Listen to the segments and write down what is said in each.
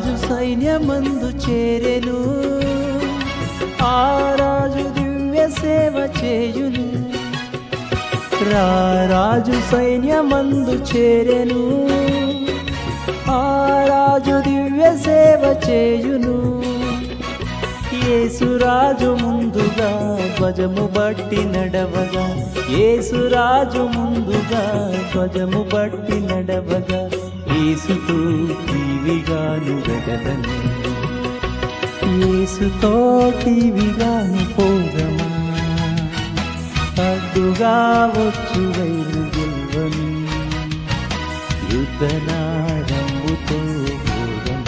రాజు సైన్యమందు చేరెను, ఆ రాజు దివ్య సేవ చేయును. రాజు సైన్యమందు చేరెను, ఆ రాజు దివ్య సేవ చేయును. యేసురాజు ముందుగా ధ్వజము బట్టి నడవగా, యేసురాజు ముందుగా ధ్వజము బట్టి నడవగా, యేసుతో టీవిగాను వెడలను, యేసుతో టీవిగాను పోగమా, అడ్డుగా వచ్చు వైరు గెల్వను, యుద్ధనాడంబుతో పోగమా.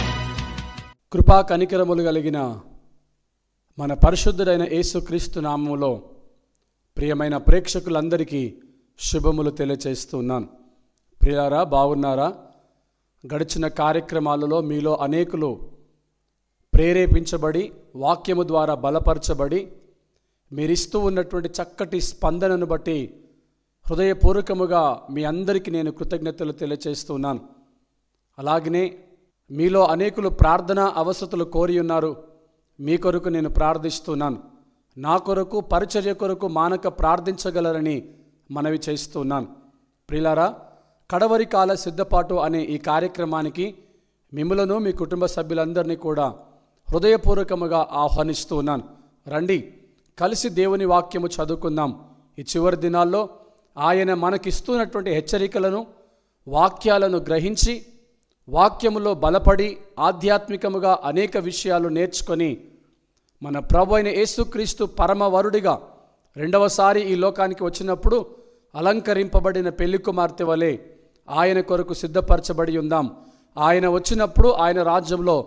కృపా కనికరములు కలిగిన మన పరిశుద్ధుడైన యేసుక్రీస్తు నామములో ప్రియమైన ప్రేక్షకులందరికీ శుభములు తెలియచేస్తున్నాను. ప్రియారా, బాగున్నారా? గడిచిన కార్యక్రమాలలో మీలో అనేకులు ప్రేరేపించబడి వాక్యము ద్వారా బలపరచబడి మీరిస్తూ ఉన్నటువంటి చక్కటి స్పందనను బట్టి హృదయపూర్వకముగా మీ అందరికీ నేను కృతజ్ఞతలు తెలియచేస్తున్నాను. అలాగనే మీలో అనేకులు ప్రార్థనా అవసరతలు కోరి ఉన్నారు. మీ కొరకు నేను ప్రార్థిస్తున్నాను. నా కొరకు, పరిచర్య కొరకు మానక ప్రార్థించగలరని మనవి చేస్తున్నాను. ప్రియులారా, కడవరి కాల సిద్ధపాటు అనే ఈ కార్యక్రమానికి మిమ్ములను మీ కుటుంబ సభ్యులందరినీ కూడా హృదయపూర్వకముగా ఆహ్వానిస్తున్నాను. రండి, కలిసి దేవుని వాక్యము చదువుకుందాం. ఈ చివరి దినాల్లో ఆయన మనకిస్తున్నటువంటి హెచ్చరికలను, వాక్యాలను గ్రహించి వాక్యములో బలపడి ఆధ్యాత్మికముగా అనేక విషయాలు నేర్చుకొని మన ప్రభు అయిన యేసుక్రీస్తు పరమవరుడిగా రెండవసారి ఈ లోకానికి వచ్చినప్పుడు అలంకరింపబడిన పెళ్లి కుమార్తె వలె ఆయన కొరకు సిద్ధపరచబడి ఉందాం. ఆయన వచ్చినప్పుడు ఆయన రాజ్యంలో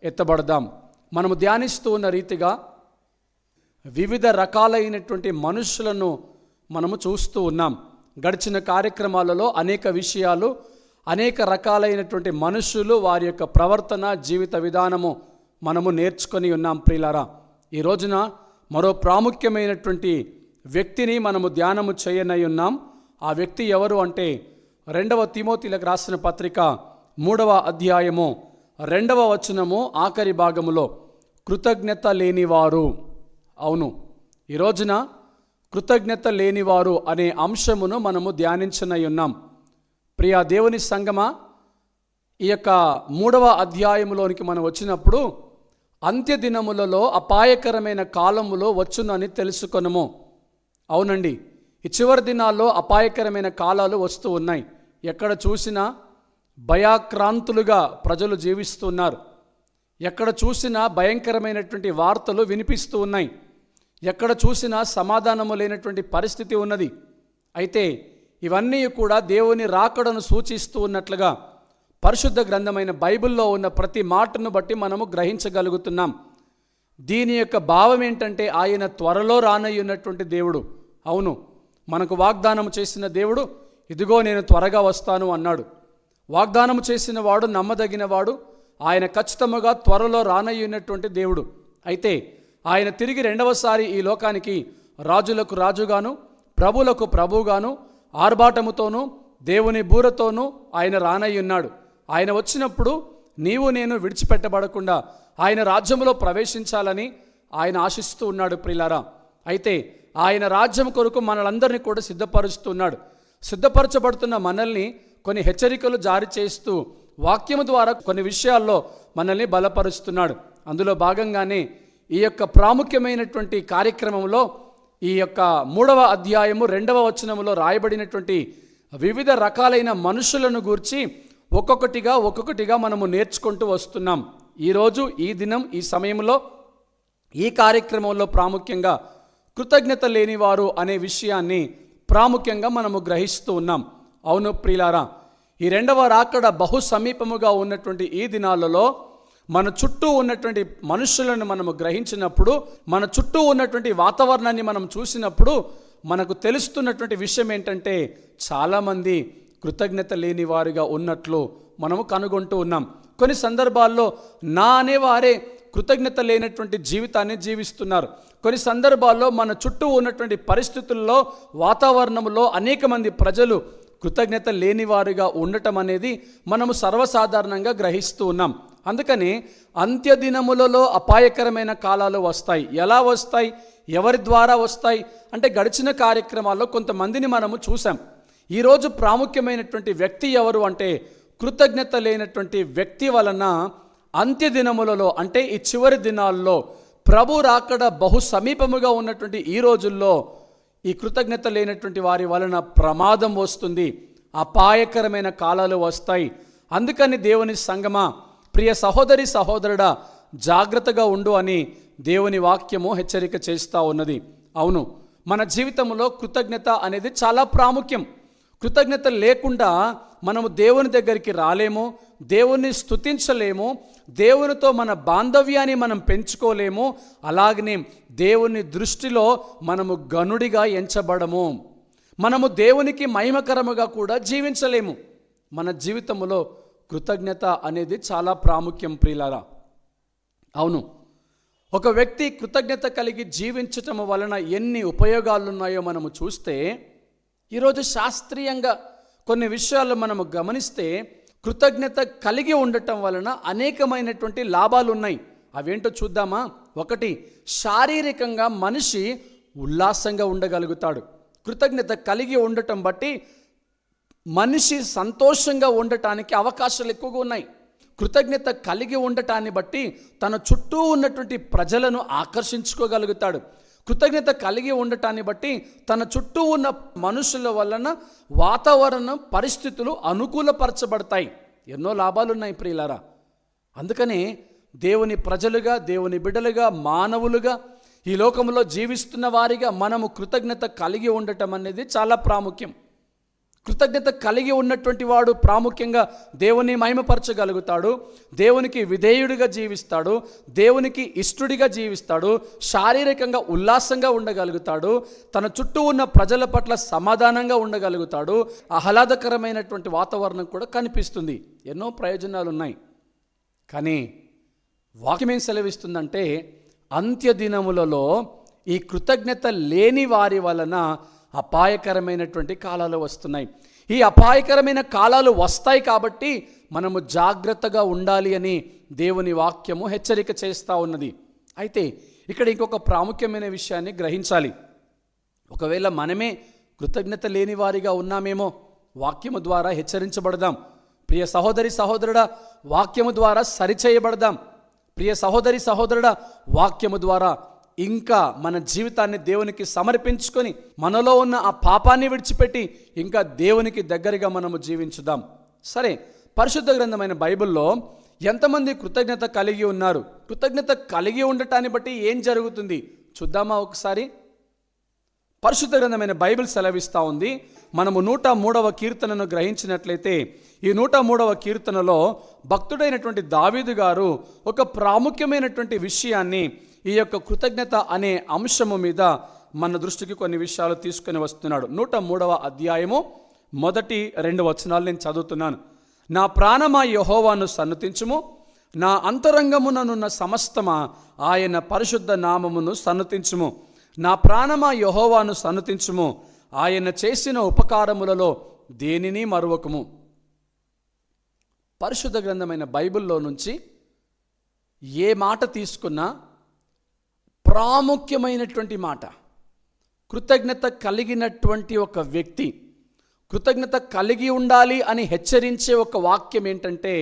ఎత్తబడదాం. మనము ధ్యానిస్తూ ఉన్న రీతిగా వివిధ రకాలైనటువంటి మనుషులను మనము చూస్తూ ఉన్నాం. గడిచిన కార్యక్రమాలలో అనేక విషయాలు, అనేక రకాలైనటువంటి మనుషులు, వారి యొక్క ప్రవర్తన, జీవిత విధానము మనము నేర్చుకొని ఉన్నాం. ప్రియులారా, ఈ రోజున మరో ప్రాముఖ్యమైనటువంటి వ్యక్తిని మనము ధ్యానము చేయనై ఉన్నాం. ఆ వ్యక్తి ఎవరు అంటే 2వ తిమోతిలకు రాసిన పత్రిక 3వ అధ్యాయము 2వ వచనము ఆఖరి భాగములో కృతజ్ఞత లేనివారు. అవును, ఈ రోజున కృతజ్ఞత లేనివారు అనే అంశమును మనము ధ్యానించనై ఉన్నాం. ప్రియా దేవుని సంగమా, ఈ యొక్క 3వ అధ్యాయములోనికి మనం వచ్చినప్పుడు అంత్య దినములలో అపాయకరమైన కాలములో వచ్చునని తెలుసుకొనము. అవునండి, ఈ చివరి దినాల్లో అపాయకరమైన కాలాలు వస్తూ ఉన్నాయి. ఎక్కడ చూసినా భయాక్రాంతులుగా ప్రజలు జీవిస్తున్నారు. ఎక్కడ చూసినా భయంకరమైనటువంటి వార్తలు వినిపిస్తూ ఉన్నాయి. ఎక్కడ చూసినా సమాధానము లేనటువంటి పరిస్థితి ఉన్నది. అయితే ఇవన్నీ కూడా దేవుని రాకడను సూచిస్తూ ఉన్నట్లుగా పరిశుద్ధ గ్రంథమైన బైబిల్లో ఉన్న ప్రతి మాటను బట్టి మనము గ్రహించగలుగుతున్నాం. దీని యొక్క భావం ఏంటంటే ఆయన త్వరలో రానయ్యున్నటువంటి దేవుడు. అవును, మనకు వాగ్దానము చేసిన దేవుడు, ఇదిగో నేను త్వరగా వస్తాను అన్నాడు. వాగ్దానము చేసిన వాడు నమ్మదగిన వాడు. ఆయన ఖచ్చితంగా త్వరలో రానయ్యున్నటువంటి దేవుడు. అయితే ఆయన తిరిగి రెండవసారి ఈ లోకానికి రాజులకు రాజుగాను, ప్రభులకు ప్రభుగాను, ఆర్భాటముతోనూ దేవుని బూరతోనూ ఆయన రానయ్యున్నాడు. ఆయన వచ్చినప్పుడు నీవు నేను విడిచిపెట్టబడకుండా ఆయన రాజ్యంలో ప్రవేశించాలని ఆయన ఆశిస్తూ ఉన్నాడు. ప్రియులారా, అయితే ఆయన రాజ్యం కొరకు మనలందరినీ కూడా సిద్ధపరుస్తున్నాడు. సిద్ధపరచబడుతున్న మనల్ని కొన్ని హెచ్చరికలు జారీ చేస్తూ వాక్యము ద్వారా కొన్ని విషయాల్లో మనల్ని బలపరుస్తున్నాడు. అందులో భాగంగానే ఈ యొక్క ప్రాముఖ్యమైనటువంటి కార్యక్రమంలో ఈ యొక్క 3వ అధ్యాయము 2వ వచనములో రాయబడినటువంటి వివిధ రకాలైన మనుషులను గూర్చి ఒక్కొక్కటిగా మనము నేర్చుకుంటూ వస్తున్నాం. ఈరోజు, ఈ దినం, ఈ సమయంలో, ఈ కార్యక్రమంలో ప్రాముఖ్యంగా కృతజ్ఞత లేనివారు అనే విషయాన్ని ప్రాముఖ్యంగా మనము గ్రహిస్తూ ఉన్నాం. అవును ప్రియులారా, ఈ 2వ రాకడ బహు సమీపముగా ఉన్నటువంటి ఈ దినాలలో మన చుట్టూ ఉన్నటువంటి మనుషులను మనము గ్రహించినప్పుడు, మన చుట్టూ ఉన్నటువంటి వాతావరణాన్ని మనం చూసినప్పుడు మనకు తెలుస్తున్నటువంటి విషయం ఏంటంటే చాలామంది కృతజ్ఞత లేని వారిగా ఉన్నట్లు మనము కనుగొంటూ ఉన్నాం. కొన్ని సందర్భాల్లో నా అనేవారే కృతజ్ఞత లేనటువంటి జీవితాన్ని జీవిస్తున్నారు. కొన్ని సందర్భాల్లో మన చుట్టూ ఉన్నటువంటి పరిస్థితుల్లో, వాతావరణంలో అనేక మంది ప్రజలు కృతజ్ఞత లేనివారుగా ఉండటం అనేది మనము సర్వసాధారణంగా గ్రహిస్తూ ఉన్నాం. అందుకని అంత్యదినములలో అపాయకరమైన కాలాలు వస్తాయి. ఎలా వస్తాయి, ఎవరి ద్వారా వస్తాయి అంటే గడిచిన కార్యక్రమాల్లో కొంతమందిని మనము చూసాం. ఈరోజు ప్రాముఖ్యమైనటువంటి వ్యక్తి ఎవరు అంటే కృతజ్ఞత లేనటువంటి వ్యక్తి వలన అంత్యదినములలో అంటే ఈ చివరి దినాల్లో ప్రభు రాకడ బహు సమీపముగా ఉన్నటువంటి ఈ రోజుల్లో ఈ కృతజ్ఞత లేనటువంటి వారి వలన ప్రమాదం వస్తుంది, అపాయకరమైన కాలాలు వస్తాయి. అందుకని దేవుని సంగమా, ప్రియ సహోదరి సహోదరుడా, జాగ్రత్తగా ఉండు అని దేవుని వాక్యము హెచ్చరిక చేస్తూ ఉన్నది. అవును, మన జీవితంలో కృతజ్ఞత అనేది చాలా ప్రాముఖ్యం. కృతజ్ఞత లేకుండా మనము దేవుని దగ్గరికి రాలేము, దేవుని స్తుతించలేము, దేవునితో మన బాంధవ్యాన్ని మనం పెంచుకోలేము. అలాగనే దేవుని దృష్టిలో మనము గనుడిగా ఎంచబడము, మనము దేవునికి మహిమకరముగా కూడా జీవించలేము. మన జీవితంలో కృతజ్ఞత అనేది చాలా ప్రాముఖ్యం ప్రియులారా. అవును, ఒక వ్యక్తి కృతజ్ఞత కలిగి జీవించటం వలన ఎన్ని ఉపయోగాలు ఉన్నాయో మనము చూస్తే, ఈరోజు శాస్త్రీయంగా కొన్ని విషయాలు మనము గమనిస్తే కృతజ్ఞత కలిగి ఉండటం వలన అనేకమైనటువంటి లాభాలు ఉన్నాయి. అవేంటో చూద్దామా? ఒకటి, శారీరకంగా మనిషి ఉల్లాసంగా ఉండగలుగుతాడు. కృతజ్ఞత కలిగి ఉండటం బట్టి మనిషి సంతోషంగా ఉండటానికి అవకాశాలు ఎక్కువగా ఉన్నాయి. కృతజ్ఞత కలిగి ఉండటాన్ని బట్టి తన చుట్టూ ఉన్నటువంటి ప్రజలను ఆకర్షించుకోగలుగుతాడు. కృతజ్ఞత కలిగి ఉండటాన్ని బట్టి తన చుట్టూ ఉన్న మనుషుల వలన వాతావరణం పరిస్థితులు అనుకూలపరచబడతాయి. ఎన్నో లాభాలు ఉన్నాయి ప్రియులారా. అందుకని దేవుని ప్రజలుగా, దేవుని బిడ్డలుగా, మానవులుగా, ఈ లోకంలో జీవిస్తున్న వారిగా మనము కృతజ్ఞత కలిగి ఉండటం అనేది చాలా ప్రాముఖ్యం. కృతజ్ఞత కలిగి ఉన్నటువంటి వాడు ప్రాముఖ్యంగా దేవుని మహిమపరచగలుగుతాడు, దేవునికి విధేయుడిగా జీవిస్తాడు, దేవునికి ఇష్టడిగా జీవిస్తాడు, శారీరకంగా ఉల్లాసంగా ఉండగలుగుతాడు, తన చుట్టూ ఉన్న ప్రజల పట్ల సమాధానంగా ఉండగలుగుతాడు, ఆహ్లాదకరమైనటువంటి వాతావరణం కూడా కనిపిస్తుంది. ఎన్నో ప్రయోజనాలు ఉన్నాయి. కానీ వాక్యం ఏం సెలవిస్తుందంటే అంత్యదినములలో ఈ కృతజ్ఞత లేని వారి వలన అపాయకరమైనటువంటి కాలాలు వస్తున్నాయి. ఈ అపాయకరమైన కాలాలు వస్తాయి కాబట్టి మనము జాగ్రత్తగా ఉండాలి అని దేవుని వాక్యము హెచ్చరిక చేస్తూ ఉన్నది. అయితే ఇక్కడ ఇంకొక ప్రాముఖ్యమైన విషయాన్ని గ్రహించాలి. ఒకవేళ మనమే కృతజ్ఞత లేని వారిగా ఉన్నామేమో, వాక్యము ద్వారా హెచ్చరించబడదాం. ప్రియ సహోదరి సహోదరుడా, వాక్యము ద్వారా సరిచేయబడదాం. ప్రియ సహోదరి సహోదరుడా, వాక్యము ద్వారా ఇంకా మన జీవితాన్ని దేవునికి సమర్పించుకొని మనలో ఉన్న ఆ పాపాన్ని విడిచిపెట్టి ఇంకా దేవునికి దగ్గరగా మనము జీవించుదాం. సరే, పరిశుద్ధ గ్రంథమైన బైబిల్లో ఎంతమంది కృతజ్ఞత కలిగి ఉన్నారు? కృతజ్ఞత కలిగి ఉండటాన్ని బట్టి ఏం జరుగుతుంది చూద్దామా ఒకసారి? పరిశుద్ధ గ్రంథమైన బైబిల్ సెలవిస్తూ ఉంది. మనము 103వ కీర్తనను గ్రహించినట్లయితే ఈ 103వ కీర్తనలో భక్తుడైనటువంటి దావీదు గారు ఒక ప్రాముఖ్యమైనటువంటి విషయాన్ని, ఈ యొక్క కృతజ్ఞత అనే అంశము మీద మన దృష్టికి కొన్ని విషయాలు తీసుకొని వస్తున్నాడు. 103వ అధ్యాయము 1-2 వచనాలు నేను చదువుతున్నాను. నా ప్రాణమా యెహోవాను సన్నుతించుము, నా అంతరంగముననున్న సమస్తమా ఆయన పరిశుద్ధ నామమును సన్నుతించుము. నా ప్రాణమా యెహోవాను సన్నుతించుము, ఆయన చేసిన ఉపకారములలో దేనిని మరువకము. పరిశుద్ధ గ్రంథమైన బైబిల్లో నుంచి ఏ మాట తీసుకున్నా ప్రాముఖ్యమైనటువంటి మాట, కృతజ్ఞత కలిగినటువంటి ఒక వ్యక్తి కృతజ్ఞత కలిగి ఉండాలి అని హెచ్చరించే ఒక వాక్యం ఏంటంటే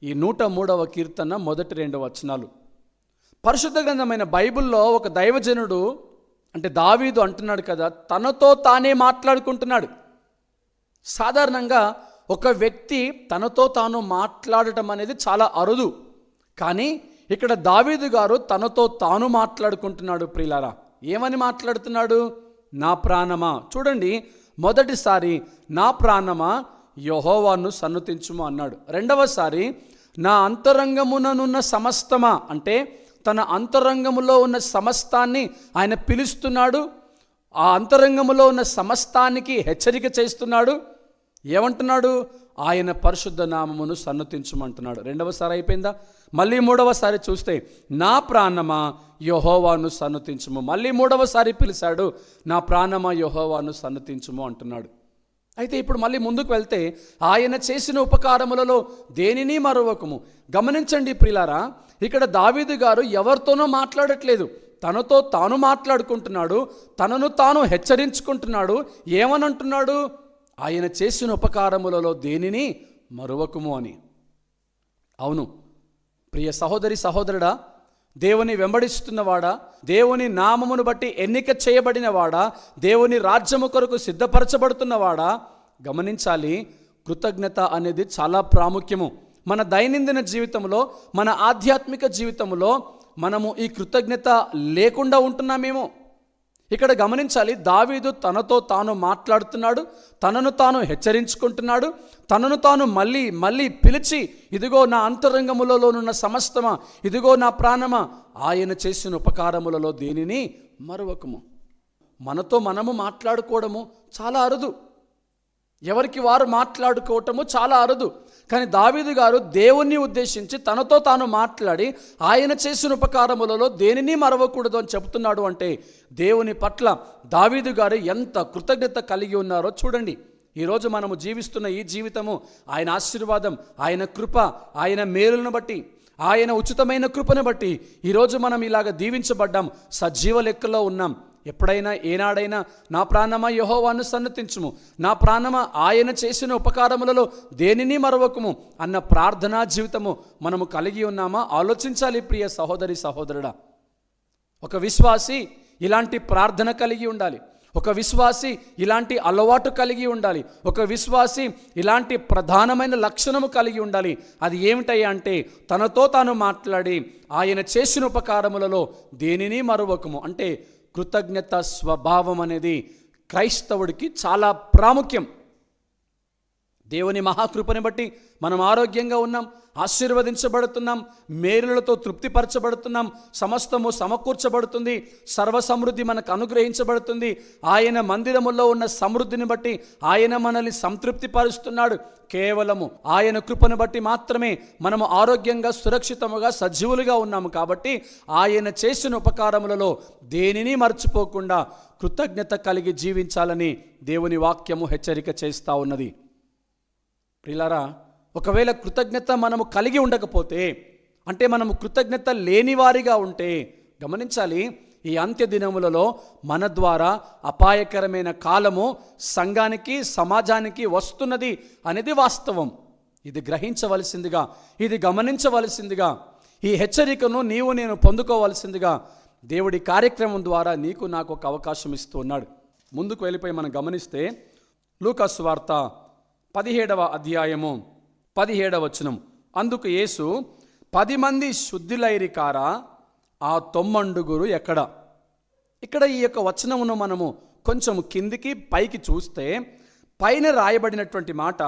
ఈ 103వ కీర్తన 1-2 వచనాలు. పరిశుద్ధ గ్రంథమైన బైబిల్లో ఒక దైవజనుడు అంటే దావీదు అంటున్నాడు కదా, తనతో తానే మాట్లాడుకుంటున్నాడు. సాధారణంగా ఒక వ్యక్తి తనతో తాను మాట్లాడటం అనేది చాలా అరుదు. కానీ ఇక్కడ దావీదు గారు తనతో తాను మాట్లాడుకుంటున్నాడు. ప్రియులారా, ఏమని మాట్లాడుతున్నాడు? నా ప్రాణమా. చూడండి, మొదటిసారి నా ప్రాణమా యెహోవాను సన్నుతించుము అన్నాడు. రెండవసారి నా అంతరంగముననున్న సమస్తమా అంటే తన అంతరంగములో ఉన్న సమస్తాన్ని ఆయన పిలుస్తున్నాడు. ఆ అంతరంగములో ఉన్న సమస్తానికి హెచ్చరిక చేస్తున్నాడు. ఏమంటున్నాడు? ఆయన పరిశుద్ధ నామమును సన్నుతించమంటున్నాడు. రెండవసారి అయిపోయిందా? మళ్ళీ మూడవసారి చూస్తే నా ప్రాణమా యెహోవాను సన్నుతించుము. మళ్ళీ మూడవసారి పిలిచాడు, నా ప్రాణమా యెహోవాను సన్నుతించుము అంటున్నాడు. అయితే ఇప్పుడు మళ్ళీ ముందుకు వెళ్తే ఆయన చేసిన ఉపకారములలో దేనిని మరొకము. గమనించండి ప్రియులారా, ఇక్కడ దావీదు గారు ఎవరితోనో మాట్లాడట్లేదు, తనతో తాను మాట్లాడుకుంటున్నాడు, తనను తాను హెచ్చరించుకుంటున్నాడు. ఏమనంటున్నాడు? ఆయన చేసిన ఉపకారములలో దేనిని మరొకము అని. అవును ప్రియ సహోదరి సహోదరుడా, దేవుని వెంబడిస్తున్నవాడా, దేవుని నామమును బట్టి ఎన్నిక చేయబడినవాడా, దేవుని రాజ్యము కొరకు సిద్ధపరచబడుతున్నవాడా, గమనించాలి, కృతజ్ఞత అనేది చాలా ప్రాముఖ్యము. మన దైనందిన జీవితంలో, మన ఆధ్యాత్మిక జీవితంలో మనము ఈ కృతజ్ఞత లేకుండా ఉంటున్నామేమో. ఇక్కడ గమనించాలి, దావీదు తనతో తాను మాట్లాడుతున్నాడు, తనను తాను హెచ్చరించుకుంటున్నాడు, తనను తాను మళ్ళీ మళ్ళీ పిలిచి, ఇదిగో నా అంతరంగములలోనున్న సమస్తమా, ఇదిగో నా ప్రాణమా, ఆయన చేసిన ఉపకారములలో దేనిని మరొకము. మనతో మనము మాట్లాడుకోవడము చాలా అరుదు, ఎవరికి వారు మాట్లాడుకోవటము చాలా అరుదు. కానీ దావీదు గారు దేవుణ్ణి ఉద్దేశించి తనతో తాను మాట్లాడి ఆయన చేసిన ఉపకారములలో దేనిని మరవకూడదు అని చెబుతున్నాడు. అంటే దేవుని పట్ల దావీదు గారు ఎంత కృతజ్ఞత కలిగి ఉన్నారో చూడండి. ఈరోజు మనము జీవిస్తున్న ఈ జీవితము ఆయన ఆశీర్వాదం, ఆయన కృప, ఆయన మేలులను బట్టి, ఆయన ఉచితమైన కృపను బట్టి ఈరోజు మనం ఇలాగ దీవించబడ్డాం, సజీవ లెక్కలో ఉన్నాం. ఎప్పుడైనా ఏనాడైనా నా ప్రాణమా యెహోవాను సన్నతించుము, నా ప్రాణమా ఆయన చేసిన ఉపకారములలో దేనిని మరవకము అన్న ప్రార్థనా జీవితము మనము కలిగి ఉన్నామా? ఆలోచించాలి ప్రియ సహోదరి సహోదరుడా. ఒక విశ్వాసి ఇలాంటి ప్రార్థన కలిగి ఉండాలి, ఒక విశ్వాసి ఇలాంటి అలవాటు కలిగి ఉండాలి, ఒక విశ్వాసి ఇలాంటి ప్రధానమైన లక్షణము కలిగి ఉండాలి. అది ఏమిటయ్యా అంటే తనతో తాను మాట్లాడి ఆయన చేసిన ఉపకారములలో దేనిని మరవకము. అంటే కృతజ్ఞత స్వభావం అనేది క్రైస్తవుడికి చాలా ప్రాముఖ్యం. దేవుని మహాకృపని బట్టి మనం ఆరోగ్యంగా ఉన్నాం, ఆశీర్వదించబడుతున్నాం, మేలులతో తృప్తిపరచబడుతున్నాం, సమస్తము సమకూర్చబడుతుంది, సర్వ సమృద్ధి మనకు అనుగ్రహించబడుతుంది. ఆయన మందిరములో ఉన్న సమృద్ధిని బట్టి ఆయన మనల్ని సంతృప్తిపరుస్తున్నాడు. కేవలము ఆయన కృపను బట్టి మాత్రమే మనము ఆరోగ్యంగా, సురక్షితముగా, సజీవులుగా ఉన్నాము. కాబట్టి ఆయన చేసిన ఉపకారములలో దేనిని మర్చిపోకుండా కృతజ్ఞత కలిగి జీవించాలని దేవుని వాక్యము హెచ్చరిక చేస్తూ ఉన్నది. ప్రియులారా, ఒకవేళ కృతజ్ఞత మనము కలిగి ఉండకపోతే, అంటే మనము కృతజ్ఞత లేని వారిగా ఉంటే, గమనించాలి, ఈ అంత్య దినములలో మన ద్వారా అపాయకరమైన కాలము సంఘానికి, సమాజానికి వస్తున్నది అనేది వాస్తవం. ఇది గ్రహించవలసిందిగా, ఇది గమనించవలసిందిగా, ఈ హెచ్చరికను నీవు నేను పొందుకోవలసిందిగా దేవుడి కార్యక్రమం ద్వారా నీకు నాకు ఒక అవకాశం ఇస్తూ ఉన్నాడు. ముందుకు వెళ్ళిపోయి మనం గమనిస్తే లూకా సువార్త 17వ అధ్యాయము 17వ వచనం. అందుకు యేసు, 10 మంది శుద్ధులైరి కారా, ఆ 90 ఎక్కడ? ఇక్కడ ఈ యొక్క వచనమును మనము కొంచెం కిందికి పైకి చూస్తే పైన రాయబడినటువంటి మాట,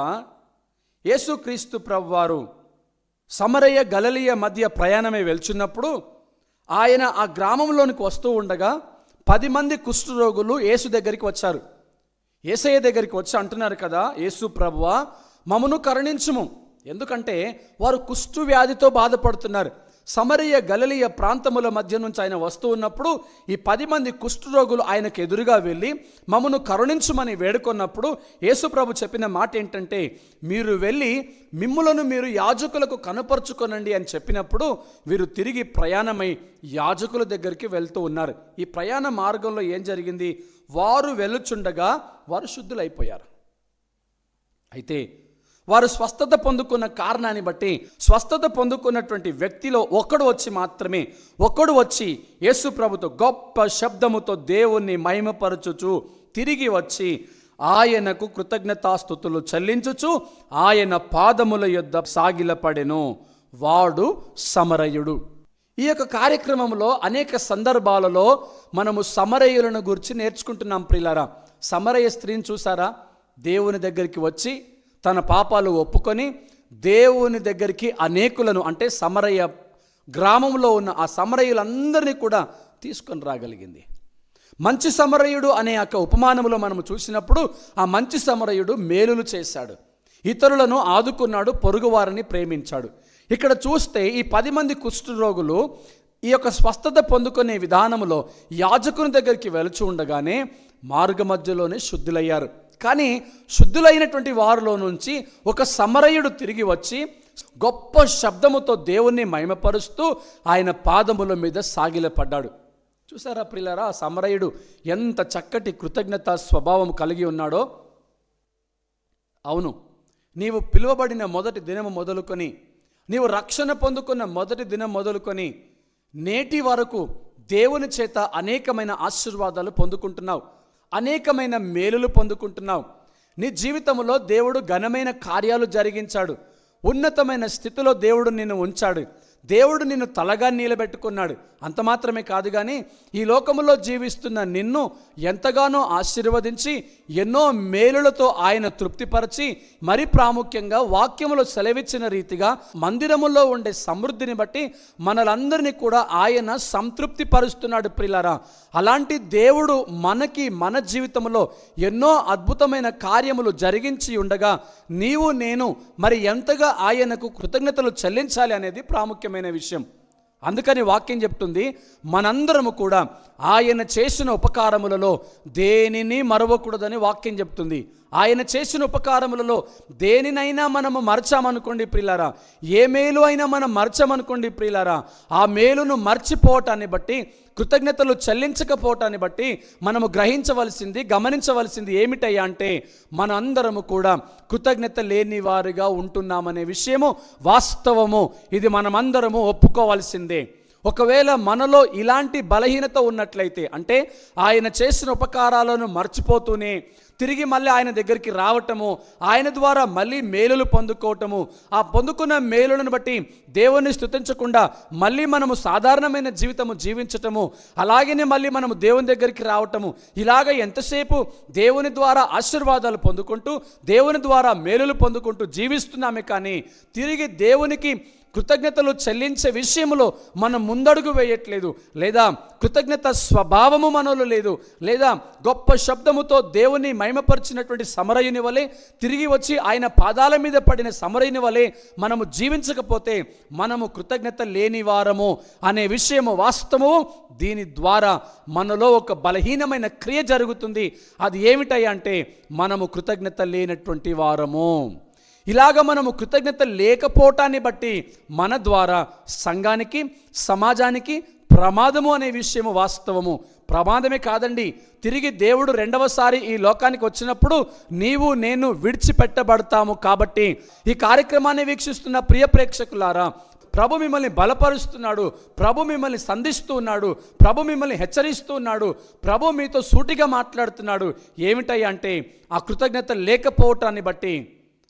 యేసుక్రీస్తు ప్రభువారు సమరయ గలిలయ మధ్య ప్రయాణమే వెళ్చున్నప్పుడు ఆయన ఆ గ్రామంలోనికి వస్తూ ఉండగా 10 మంది కుష్ఠరోగులు యేసు దగ్గరికి వచ్చారు. యేసయ్య దగ్గరికి వచ్చి అంటున్నారు కదా, యేసు ప్రభువా మమ్మను కరుణించుము. ఎందుకంటే వారు కుష్టు వ్యాధితో బాధపడుతున్నారు. సమరయ గలిలయ ప్రాంతముల మధ్య నుంచి ఆయన వస్తూ ఉన్నప్పుడు ఈ 10 మంది కుష్ఠరోగులు ఆయనకు ఎదురుగా వెళ్ళి మమ్మను కరుణించుమని వేడుకొన్నప్పుడు యేసు ప్రభు చెప్పిన మాట ఏంటంటే, మీరు వెళ్ళి మిమ్ములను మీరు యాజకులకు కనపరుచుకొనండి అని చెప్పినప్పుడు వీరు తిరిగి ప్రయాణమై యాజకుల దగ్గరికి వెళ్తూ ఉన్నారు. ఈ ప్రయాణ మార్గంలో ఏం జరిగింది? వారు వెళ్ళుచుండగా వారు శుద్ధులైపోయారు. అయితే వారు స్వస్థత పొందుకున్న కారణాన్ని బట్టి, స్వస్థత పొందుకున్నటువంటి వ్యక్తిలో ఒక్కడు వచ్చి యేసు ప్రభుతో గొప్ప శబ్దముతో దేవుణ్ణి మహిమపరచుచు తిరిగి వచ్చి ఆయనకు కృతజ్ఞతాస్తుతులు చెల్లించుచు ఆయన పాదముల యొద్ద సాగిలపడెను. వాడు సమరయుడు. ఈ యొక్క కార్యక్రమంలో అనేక సందర్భాలలో మనము సమరయులను గురించి నేర్చుకుంటున్నాం. ప్రియులారా, సమరయ స్త్రీని చూసారా? దేవుని దగ్గరికి వచ్చి తన పాపాలు ఒప్పుకొని దేవుని దగ్గరికి అనేకులను, అంటే సమరయ గ్రామంలో ఉన్న ఆ సమరయులందరినీ కూడా తీసుకొని రాగలిగింది. మంచి సమరయుడు అనే యొక్క ఉపమానములో మనము చూసినప్పుడు ఆ మంచి సమరయుడు మేలులు చేశాడు, ఇతరులను ఆదుకున్నాడు, పొరుగువారిని ప్రేమించాడు. ఇక్కడ చూస్తే ఈ 10 మంది కుష్ఠరోగులు ఈ యొక్క స్వస్థత పొందుకునే విధానములో యాజకుని దగ్గరికి వెళుచు ఉండగానే మార్గ మధ్యలోనే శుద్ధులయ్యారు. కానీ శుద్ధులైనటువంటి వారిలో నుంచి ఒక సమరయుడు తిరిగి వచ్చి గొప్ప శబ్దముతో దేవుణ్ణి మహిమపరుస్తూ ఆయన పాదముల మీద సాగిలపడ్డాడు. చూసారా ప్రియులారా, ఆ సమరయుడు ఎంత చక్కటి కృతజ్ఞత స్వభావం కలిగి ఉన్నాడో. అవును, నీవు పిలువబడిన మొదటి దినము మొదలుకొని, నీవు రక్షణ పొందుకున్న మొదటి దినం మొదలుకొని నేటి వరకు దేవుని చేత అనేకమైన ఆశీర్వాదాలు పొందుకుంటున్నావు, అనేకమైన మేలులు పొందుకుంటున్నావు. నీ జీవితంలో దేవుడు ఘనమైన కార్యాలు జరిగించాడు, ఉన్నతమైన స్థితిలో దేవుడు నిన్ను ఉంచాడు, దేవుడు నిన్ను తలగా నిలబెట్టుకున్నాడు. అంత మాత్రమే కాదు, కానీ ఈ లోకములో జీవిస్తున్న నిన్ను ఎంతగానో ఆశీర్వదించి ఎన్నో మేలులతో ఆయన తృప్తిపరచి, మరి ప్రాముఖ్యంగా వాక్యములో సెలవిచ్చిన రీతిగా మందిరములో ఉండే సమృద్ధిని బట్టి మనలందరినీ కూడా ఆయన సంతృప్తి పరుస్తున్నాడు. ప్రియులారా, అలాంటి దేవుడు మన జీవితంలో ఎన్నో అద్భుతమైన కార్యములు జరిగించి ఉండగా నీవు నేను మరి ఎంతగా ఆయనకు కృతజ్ఞతలు చెల్లించాలి అనేది ప్రాముఖ్యమైన విషయం. అందుకని వాక్యం చెప్తుంది, మనందరము కూడా ఆయన చేసిన ఉపకారములలో దేనిని మరవకూడదని వాక్యం చెప్తుంది. ఆయన చేసిన ఉపకారములలో దేనినైనా మనము మరచామనుకోండి ప్రియులారా, ఏ మేలు అయినా మనం మరచామనుకోండి ప్రియులారా, ఆ మేలును మర్చిపోవటాన్ని బట్టి, కృతజ్ఞతలు చెల్లించకపోవటాన్ని బట్టి మనము గ్రహించవలసింది, గమనించవలసింది ఏమిటయ్యా అంటే, మనందరము కూడా కృతజ్ఞత లేని వారిగా ఉంటున్నామనే విషయము వాస్తవము. ఇది మనమందరము ఒప్పుకోవాల్సిందే. ఒకవేళ మనలో ఇలాంటి బలహీనత ఉన్నట్లయితే, అంటే ఆయన చేసిన ఉపకారాలను మర్చిపోతూనే తిరిగి మళ్ళీ ఆయన దగ్గరికి రావటము, ఆయన ద్వారా మళ్ళీ మేలులు పొందుకోవటము, ఆ పొందుకున్న మేలులను బట్టి దేవుని స్తుతించకుండా మళ్ళీ మనము సాధారణమైన జీవితము జీవించటము, అలాగనే మళ్ళీ మనము దేవుని దగ్గరికి రావటము, ఇలాగ ఎంతసేపు దేవుని ద్వారా ఆశీర్వాదాలు పొందుకుంటూ, దేవుని ద్వారా మేలులు పొందుకుంటూ జీవిస్తున్నామే కానీ తిరిగి దేవునికి కృతజ్ఞతలు చెల్లించే విషయంలో మనం ముందడుగు వేయట్లేదు, లేదా కృతజ్ఞత స్వభావము మనలో లేదు, లేదా గొప్ప శబ్దముతో దేవుని మహిమపరిచినటువంటి సమరయుని వలె తిరిగి వచ్చి ఆయన పాదాల మీద పడిన సమరయుని వలె మనము జీవించకపోతే మనము కృతజ్ఞత లేని వారము అనే విషయము వాస్తవము. దీని ద్వారా మనలో ఒక బలహీనమైన క్రియ జరుగుతుంది. అది ఏమిటయ్యా అంటే, మనము కృతజ్ఞత లేనటువంటి వారము. ఇలాగ మనము కృతజ్ఞత లేకపోవటాన్ని బట్టి మన ద్వారా సంఘానికి, సమాజానికి ప్రమాదము అనే విషయము వాస్తవము. ప్రమాదమే కాదండి, తిరిగి దేవుడు రెండవసారి ఈ లోకానికి వచ్చినప్పుడు నీవు నేను విడిచిపెట్టబడతాము. కాబట్టి ఈ కార్యక్రమాన్ని వీక్షిస్తున్న ప్రియ ప్రేక్షకులారా, ప్రభు మిమ్మల్ని బలపరుస్తున్నాడు, ప్రభు మిమ్మల్ని సంధిస్తూ ఉన్నాడు, ప్రభు మిమ్మల్ని హెచ్చరిస్తూ ఉన్నాడు, ప్రభు మీతో సూటిగా మాట్లాడుతున్నాడు. ఏమిటయ్యా అంటే, ఆ కృతజ్ఞత లేకపోవటాన్ని బట్టి,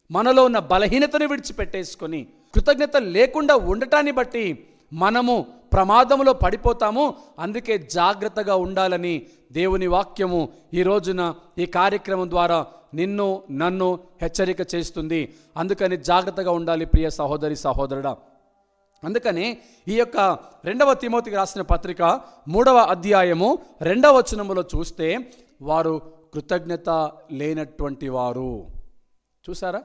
మనలో ఉన్న బలహీనతను విడిచిపెట్టేసుకొని కృతజ్ఞత లేకుండా ఉండటాన్ని బట్టి మనము ప్రమాదంలో పడిపోతాము. అందుకే జాగ్రత్తగా ఉండాలని దేవుని వాక్యము ఈ రోజున ఈ కార్యక్రమం ద్వారా నిన్ను నన్ను హెచ్చరిక చేస్తుంది. అందుకని జాగ్రత్తగా ఉండాలి ప్రియ సహోదరి సహోదరుడా. అందుకని ఈ యొక్క 2 తిమోతికి రాసిన పత్రిక 3వ అధ్యాయము 2వ వచనములో చూస్తే, వారు కృతజ్ఞత లేనటువంటి వారు. చూసారా,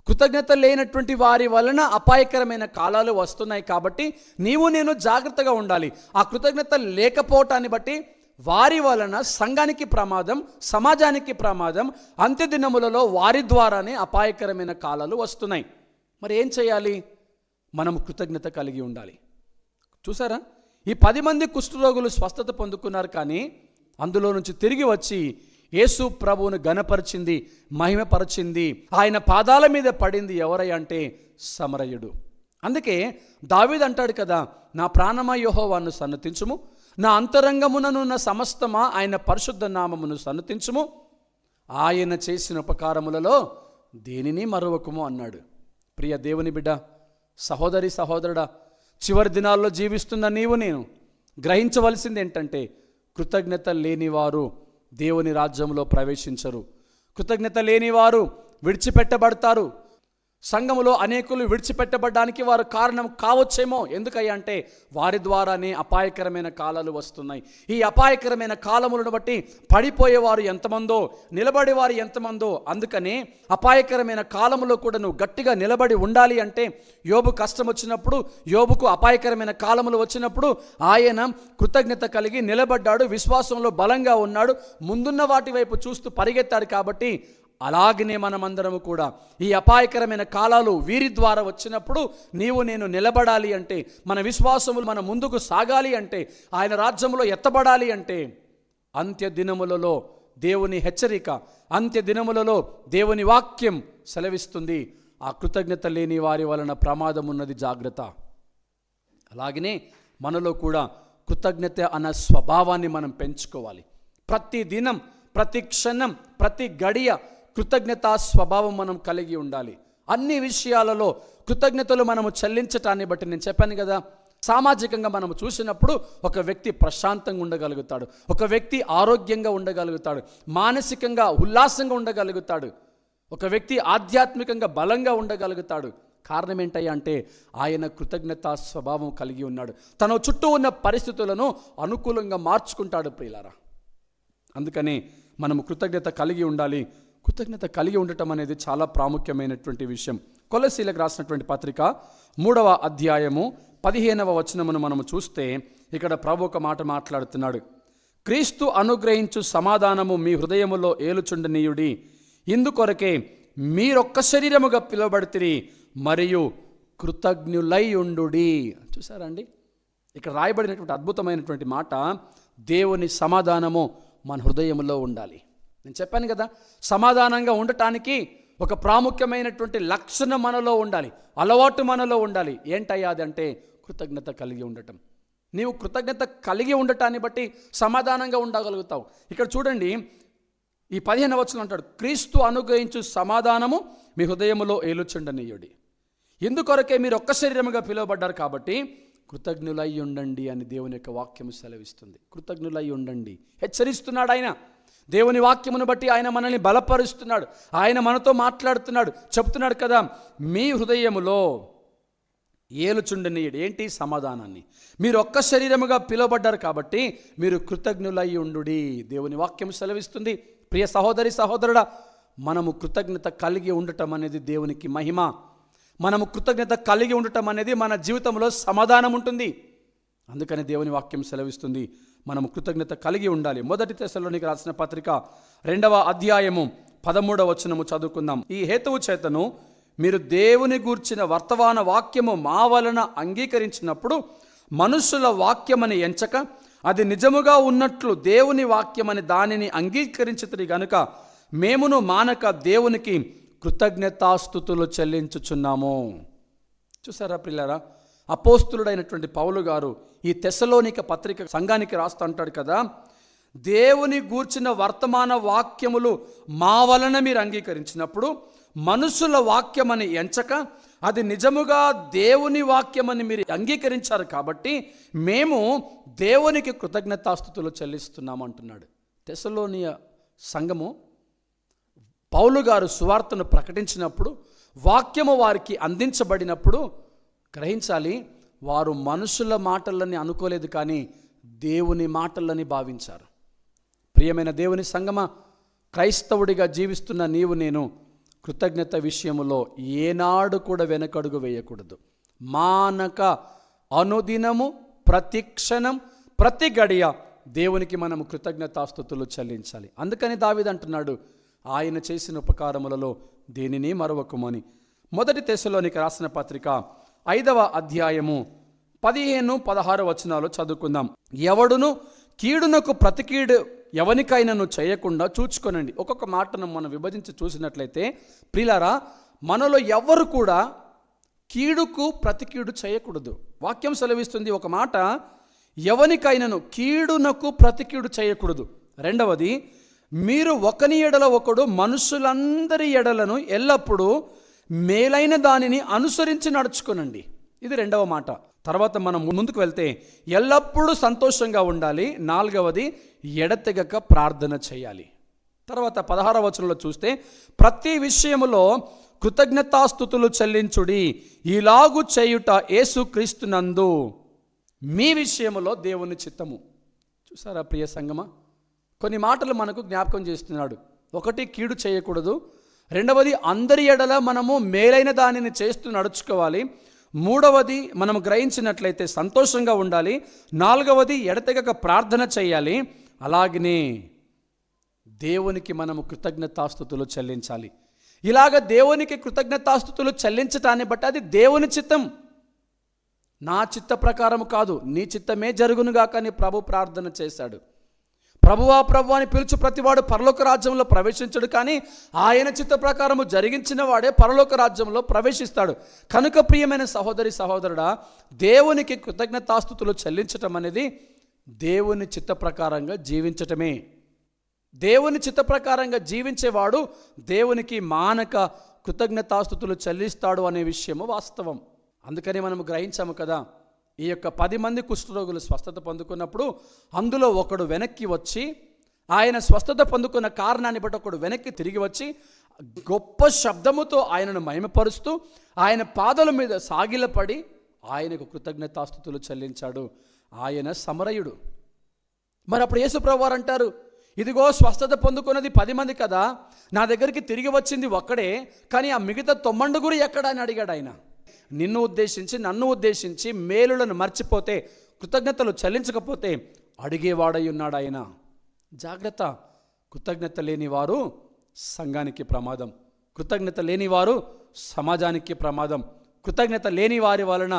కృతజ్ఞత లేనటువంటి వారి వలన అపాయకరమైన కాలాలు వస్తున్నాయి. కాబట్టి నీవు నేను జాగ్రత్తగా ఉండాలి. ఆ కృతజ్ఞత లేకపోవటాన్ని బట్టి వారి వలన సంఘానికి ప్రమాదం, సమాజానికి ప్రమాదం, అంత్య దినములలో వారి ద్వారానే అపాయకరమైన కాలాలు వస్తున్నాయి. మరి ఏం చేయాలి? మనం కృతజ్ఞత కలిగి ఉండాలి. చూసారా, ఈ 10 మంది కుష్ఠరోగులు స్వస్థత పొందుకున్నారు, కానీ అందులో నుంచి తిరిగి వచ్చి యేసు ప్రభువును ఘనపరిచింది, మహిమపరిచింది, ఆయన పాదాల మీద పడింది ఎవరై అంటే సమరయుడు. అందుకే దావీదు అంటాడు కదా, నా ప్రాణమా యెహోవాను సన్నతించుము, నా అంతరంగముననున్న సమస్తమా ఆయన పరిశుద్ధ నామమును సన్నతించుము, ఆయన చేసిన ఉపకారములలో దేనిని మరవకుము అన్నాడు. ప్రియ దేవుని బిడ్డ, సహోదరి సహోదరుడా, చివరి దినాల్లో జీవిస్తున్న నీవు నేను గ్రహించవలసింది ఏంటంటే, కృతజ్ఞత లేనివారు దేవుని రాజ్యంలో ప్రవేశించరు. కృతజ్ఞత లేనివారు విడిచిపెట్టబడతారు. సంఘములో అనేకులు విడిచిపెట్టబడ్డానికి వారు కారణం కావచ్చేమో. ఎందుకయ్యా అంటే వారి ద్వారానే అపాయకరమైన కాలాలు వస్తున్నాయి. ఈ అపాయకరమైన కాలములను బట్టి పడిపోయేవారు ఎంతమందో, నిలబడేవారు ఎంతమందో. అందుకనే అపాయకరమైన కాలములో కూడా నువ్వు గట్టిగా నిలబడి ఉండాలి అంటే, యోబు కష్టం వచ్చినప్పుడు, యోబుకు అపాయకరమైన కాలములు వచ్చినప్పుడు ఆయన కృతజ్ఞత కలిగి నిలబడ్డాడు, విశ్వాసంలో బలంగా ఉన్నాడు, ముందున్న వాటి వైపు చూస్తూ పరిగెత్తాడు. కాబట్టి అలాగనే మనమందరము కూడా ఈ అపాయకరమైన కాలాలు వీరి ద్వారా వచ్చినప్పుడు నీవు నేను నిలబడాలి అంటే, మన విశ్వాసములు మన ముందుకు సాగాలి అంటే, ఆయన రాజ్యంలో ఎత్తబడాలి అంటే, అంత్య దినములలో దేవుని హెచ్చరిక, అంత్య దినములలో దేవుని వాక్యం సెలవిస్తుంది, ఆ కృతజ్ఞత లేని వారి వలన ప్రమాదం ఉన్నది, జాగ్రత్త. అలాగనే మనలో కూడా కృతజ్ఞత అన్న స్వభావాన్ని మనం పెంచుకోవాలి. ప్రతి దినం, ప్రతి క్షణం, ప్రతి గడియ కృతజ్ఞతా స్వభావం మనం కలిగి ఉండాలి. అన్ని విషయాలలో కృతజ్ఞతలు మనము చెల్లించటాన్ని బట్టి, నేను చెప్పాను కదా, సామాజికంగా మనము చూసినప్పుడు ఒక వ్యక్తి ప్రశాంతంగా ఉండగలుగుతాడు, ఒక వ్యక్తి ఆరోగ్యంగా ఉండగలుగుతాడు, మానసికంగా ఉల్లాసంగా ఉండగలుగుతాడు, ఒక వ్యక్తి ఆధ్యాత్మికంగా బలంగా ఉండగలుగుతాడు. కారణం ఏంటయ్యా అంటే ఆయన కృతజ్ఞతా స్వభావం కలిగి ఉన్నాడు. తన చుట్టూ ఉన్న పరిస్థితులను అనుకూలంగా మార్చుకుంటాడు ప్రియులారా. అందుకని మనము కృతజ్ఞత కలిగి ఉండాలి. కృతజ్ఞత కలిగి ఉండటం అనేది చాలా ప్రాముఖ్యమైనటువంటి విషయం. కొలస్సీలకు రాసినటువంటి పత్రిక 3వ అధ్యాయము 15వ వచనమును మనము చూస్తే ఇక్కడ ప్రభు ఒక మాట మాట్లాడుతున్నాడు. క్రీస్తు అనుగ్రహించు సమాధానము మీ హృదయములో ఏలుచుండనీయుడి, ఇందుకొరకే మీరొక్క శరీరముగా పిలువబడితిరి మరియు కృతజ్ఞులై ఉండుడి. చూసారా అండి, ఇక్కడ రాయబడినటువంటి అద్భుతమైనటువంటి మాట, దేవుని సమాధానము మన హృదయంలో ఉండాలి. నేను చెప్పాను కదా, సమాధానంగా ఉండటానికి ఒక ప్రాముఖ్యమైనటువంటి లక్షణం మనలో ఉండాలి, అలవాటు మనలో ఉండాలి. ఏంటయ్యా అది అంటే కృతజ్ఞత కలిగి ఉండటం. నీవు కృతజ్ఞత కలిగి ఉండటాన్ని బట్టి సమాధానంగా ఉండగలుగుతావు. ఇక్కడ చూడండి, ఈ 15వ వచనం అంటాడు, క్రీస్తు అనుగ్రహించు సమాధానము మీ హృదయములో ఏలుచుండనీయుడి, ఇందుకొరకే మీరు ఒక్క శరీరముగా పిలువబడ్డారు కాబట్టి కృతజ్ఞులై ఉండండి అని దేవుని యొక్క వాక్యము సెలవిస్తుంది. కృతజ్ఞులై ఉండండి హెచ్చరిస్తున్నాడు ఆయన. దేవుని వాక్యమును బట్టి ఆయన మనల్ని బలపరుస్తున్నాడు, ఆయన మనతో మాట్లాడుతున్నాడు, చెప్తున్నాడు కదా, మీ హృదయములో ఏలుచుండనీయుడు. ఏంటి? సమాధానాన్ని. మీరు ఒక్క శరీరముగా పిలువబడ్డారు కాబట్టి మీరు కృతజ్ఞులై ఉండుడి. దేవుని వాక్యం సెలవిస్తుంది. ప్రియ సహోదరి సహోదరుడా, మనము కృతజ్ఞత కలిగి ఉండటం అనేది దేవునికి మహిమ. మనము కృతజ్ఞత కలిగి ఉండటం అనేది మన జీవితంలో సమాధానం ఉంటుంది. అందుకని దేవుని వాక్యం సెలవిస్తుంది మనము కృతజ్ఞత కలిగి ఉండాలి. 1 తెస్సలోనికి రాసిన పత్రిక 2వ అధ్యాయము 13వ వచనము చదువుకుందాం. ఈ హేతువు చేతను మీరు దేవుని గూర్చిన వర్తమాన వాక్యము మా వలన అంగీకరించినప్పుడు మనుషుల వాక్యమని ఎంచక అది నిజముగా ఉన్నట్లు దేవుని వాక్యమని దానిని అంగీకరించితిరి గనుక మేమును మానక దేవునికి కృతజ్ఞతాస్తుతులు చెల్లించుచున్నాము. చూసారా ప్రియులారా, అపోస్తులుడైనటువంటి పౌలు గారు ఈ తెస్సలోనిక పత్రిక సంఘానికి రాస్తూ అంటాడు కదా, దేవుని గూర్చిన వర్తమాన వాక్యములు మా వలన మీరు అంగీకరించినప్పుడు మనుషుల వాక్యమని ఎంచక అది నిజముగా దేవుని వాక్యమని మీరు అంగీకరించారు కాబట్టి మేము దేవునికి కృతజ్ఞతాస్తుతులు చెల్లిస్తున్నాము అంటున్నాడు. తెస్సలోనియ సంఘము పౌలు గారు సువార్తను ప్రకటించినప్పుడు, వాక్యము వారికి అందించబడినప్పుడు గ్రహించాలి, వారు మనుషుల మాటలని అనుకోలేదు, కానీ దేవుని మాటలని భావించారు. ప్రియమైన దేవుని సంగమా, క్రైస్తవుడిగా జీవిస్తున్న నీవు నేను కృతజ్ఞత విషయములో ఏనాడు కూడా వెనకడుగు వేయకూడదు. మానక అనుదినము, ప్రతి క్షణం, ప్రతి గడియ దేవునికి మనము కృతజ్ఞతాస్తుతులు చెల్లించాలి. అందుకని దావీదు అంటున్నాడు, ఆయన చేసిన ఉపకారములలో దేనిని మరవకుమని. 1 తెస్సలోనికి రాసిన పత్రిక 5వ అధ్యాయము 15-16 వచనాలు చదువుకుందాం. ఎవడును కీడునకు ప్రతి కీడు ఎవనికైనాను చేయకుండా చూచుకొనండి. ఒక్కొక్క మాటను మనం విభజించి చూసినట్లయితే ప్రియులారా, మనలో ఎవరు కూడా కీడుకు ప్రతి కీడు చేయకూడదు. వాక్యం సెలవిస్తుంది ఒక మాట, ఎవనికైనాను కీడునకు ప్రతి కీడు చేయకూడదు. రెండవది, మీరు ఒకని ఎడల ఒకడు మనుషులందరి ఎడలను ఎల్లప్పుడూ మేలైన దానిని అనుసరించి నడుచుకోనండి. ఇది రెండవ మాట. తర్వాత మనం ముందుకు వెళ్తే ఎల్లప్పుడూ సంతోషంగా ఉండాలి. 4వది, ఎడతెగక ప్రార్థన చేయాలి. తర్వాత 16వ వచనంలో చూస్తే ప్రతి విషయములో కృతజ్ఞతాస్తుతులు చెల్లించుడి, ఇలాగు చేయుట యేసుక్రీస్తునందు మీ విషయములో దేవుని చిత్తము. చూసారా ప్రియ సంగమా, కొన్ని మాటలు మనకు జ్ఞాపకం చేస్తున్నాడు. ఒకటి, కీడు చేయకూడదు. రెండవది, అందరి ఎడల మనము మేలైన దానిని చేస్తూ నడుచుకోవాలి. మూడవది, మనం గ్రహించినట్లయితే సంతోషంగా ఉండాలి. నాలుగవది, ఎడతెగక ప్రార్థన చేయాలి. అలాగనే దేవునికి మనము కృతజ్ఞతాస్తుతులు చెల్లించాలి. ఇలాగ దేవునికి కృతజ్ఞతాస్తుతులు చెల్లించటాన్ని బట్టి అది దేవుని చిత్తం. నా చిత్త ప్రకారము కాదు, నీ చిత్తమే జరుగునుగాక అని ప్రభు ప్రార్థన చేశాడు. ప్రభువా ప్రభు అని పిలుచు ప్రతివాడు పరలోక రాజ్యంలో ప్రవేశించడు, కానీ ఆయన చిత్త ప్రకారము జరిగించిన వాడే పరలోక రాజ్యంలో ప్రవేశిస్తాడు. కనుక ప్రియమైన సహోదరి సహోదరుడా, దేవునికి కృతజ్ఞతాస్తుతులు చెల్లించటం అనేది దేవుని చిత్త ప్రకారంగా జీవించటమే. దేవుని చిత్త ప్రకారంగా జీవించేవాడు దేవునికి మానక కృతజ్ఞతాస్తుతులు చెల్లిస్తాడు అనే విషయము వాస్తవం. అందుకని మనము గ్రహించాము కదా, ఈ యొక్క 10 మంది కుష్ఠరోగులు స్వస్థత పొందుకున్నప్పుడు అందులో ఒకడు వెనక్కి వచ్చి, ఆయన స్వస్థత పొందుకున్న కారణాన్ని బట్టి ఒకడు వెనక్కి తిరిగి వచ్చి గొప్ప శబ్దముతో ఆయనను మహిమపరుస్తూ ఆయన పాదల మీద సాగిలపడి ఆయనకు కృతజ్ఞతాస్తుతులు చెల్లించాడు. ఆయన సమరయుడు. మరి అప్పుడు యేసుప్రభువు వారు అంటారు, ఇదిగో స్వస్థత పొందుకున్నది 10 మంది కదా, నా దగ్గరికి తిరిగి వచ్చింది ఒక్కడే, కానీ ఆ మిగతా 90 ఎక్కడ అని అడిగాడు ఆయన. నిన్ను ఉద్దేశించి నన్ను ఉద్దేశించి మేలులను మర్చిపోతే, కృతజ్ఞతలు చెల్లించకపోతే అడిగేవాడై ఉన్నాడు ఆయన. జాగ్రత్త, కృతజ్ఞత లేని వారు సంఘానికి ప్రమాదం, కృతజ్ఞత లేని వారు సమాజానికి ప్రమాదం. కృతజ్ఞత లేని వారి వలన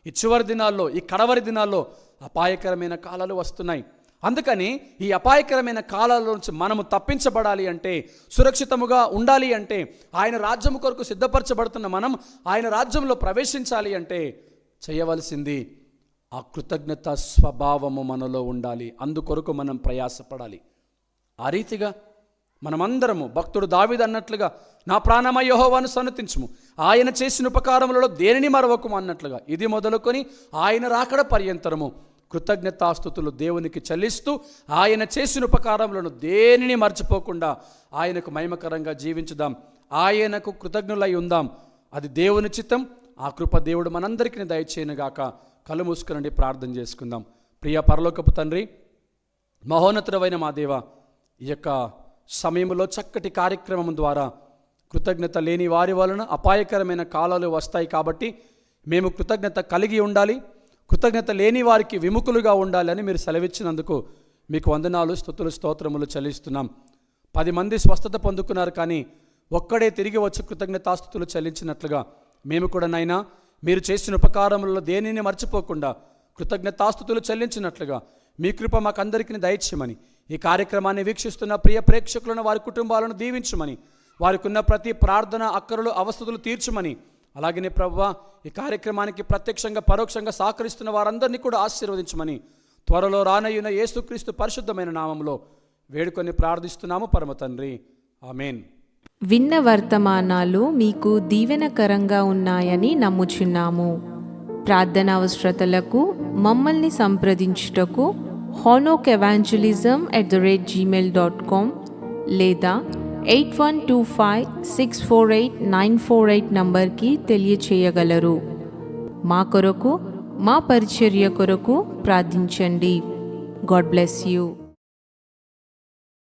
ఈ చివరి దినాల్లో, ఈ కడవరి దినాల్లో అపాయకరమైన కాలాలు వస్తున్నాయి. అందుకని ఈ అపాయకరమైన కాలాల నుంచి మనము తప్పించబడాలి అంటే, సురక్షితముగా ఉండాలి అంటే, ఆయన రాజ్యం కొరకు సిద్ధపరచబడుతున్న మనం ఆయన రాజ్యంలో ప్రవేశించాలి అంటే చేయవలసింది ఆ కృతజ్ఞత స్వభావము మనలో ఉండాలి. అందుకొరకు మనం ప్రయాసపడాలి. ఆ రీతిగా మనమందరము భక్తుడు దావీదు అన్నట్లుగా, నా ప్రాణమా యెహోవాను సన్నతించుము, ఆయన చేసిన ఉపకారములలో దేనిని మరవకుము అన్నట్లుగా, ఇది మొదలుకొని ఆయన రాకడ పర్యంతరము కృతజ్ఞతాస్తుతులు దేవునికి చెల్లిస్తూ ఆయన చేసిన ఉపకారములను దేనిని మర్చిపోకుండా ఆయనకు మహిమకరంగా జీవించుదాం. ఆయనకు కృతజ్ఞులై ఉందాం. అది దేవుని చిత్తం. ఆ కృప దేవుడు మనందరికీ దయచేయనుగాక. కళ్ళు మూసుకునండి, ప్రార్థన చేసుకుందాం. ప్రియ పరలోకపు తండ్రి, మహోన్నతుడైన మా దేవ, ఈ యొక్క సమయంలో చక్కటి కార్యక్రమం ద్వారా కృతజ్ఞత లేని వారి వలన అపాయకరమైన కాలాలు వస్తాయి కాబట్టి మేము కృతజ్ఞత కలిగి ఉండాలి, కృతజ్ఞత లేని వారికి విముఖులుగా ఉండాలని మీరు సెలవిచ్చినందుకు మీకు వందనాలు, స్తుతులు, స్తోత్రములు చెల్లిస్తున్నాం. 10 మంది స్వస్థత పొందుకున్నారు, కానీ ఒక్కడే తిరిగి వచ్చి కృతజ్ఞతాస్తుతులు చెల్లించినట్లుగా మేము కూడా నైనా మీరు చేసిన ఉపకారములలో దేనిని మర్చిపోకుండా కృతజ్ఞతాస్తుతులు చెల్లించినట్లుగా మీ కృప మాకందరికీ దయచేయమని, ఈ కార్యక్రమాన్ని వీక్షిస్తున్న ప్రియ ప్రేక్షకులను, వారి కుటుంబాలను దీవించమని, వారికి ఉన్న ప్రతి ప్రార్థన అక్కరలు అవస్థలు తీర్చమని, అలాగనే ప్రభువా ఈ కార్యక్రమానికి ప్రత్యక్షంగా పరోక్షంగా సహకరిస్తున్న వారందరినీ కూడా ఆశీర్వదించమని త్వరలో రానయ్యున్న యేసుక్రీస్తు పరిశుద్ధమైన నామంలో వేడుకొని ప్రార్థిస్తున్నాము పరమ తండ్రి. ఆమేన్. విన్న వర్తమానాలు మీకు దీవెనకరంగా ఉన్నాయని నమ్ముచున్నాము. ప్రార్థన అవసరతలకు మమ్మల్ని సంప్రదించుటకు honokevangelism@gmail.com లేదా 8125648948 నంబర్కి తెలియచేయగలరు. మా కొరకు, మా పరిచర్య కొరకు ప్రార్థించండి. God bless you.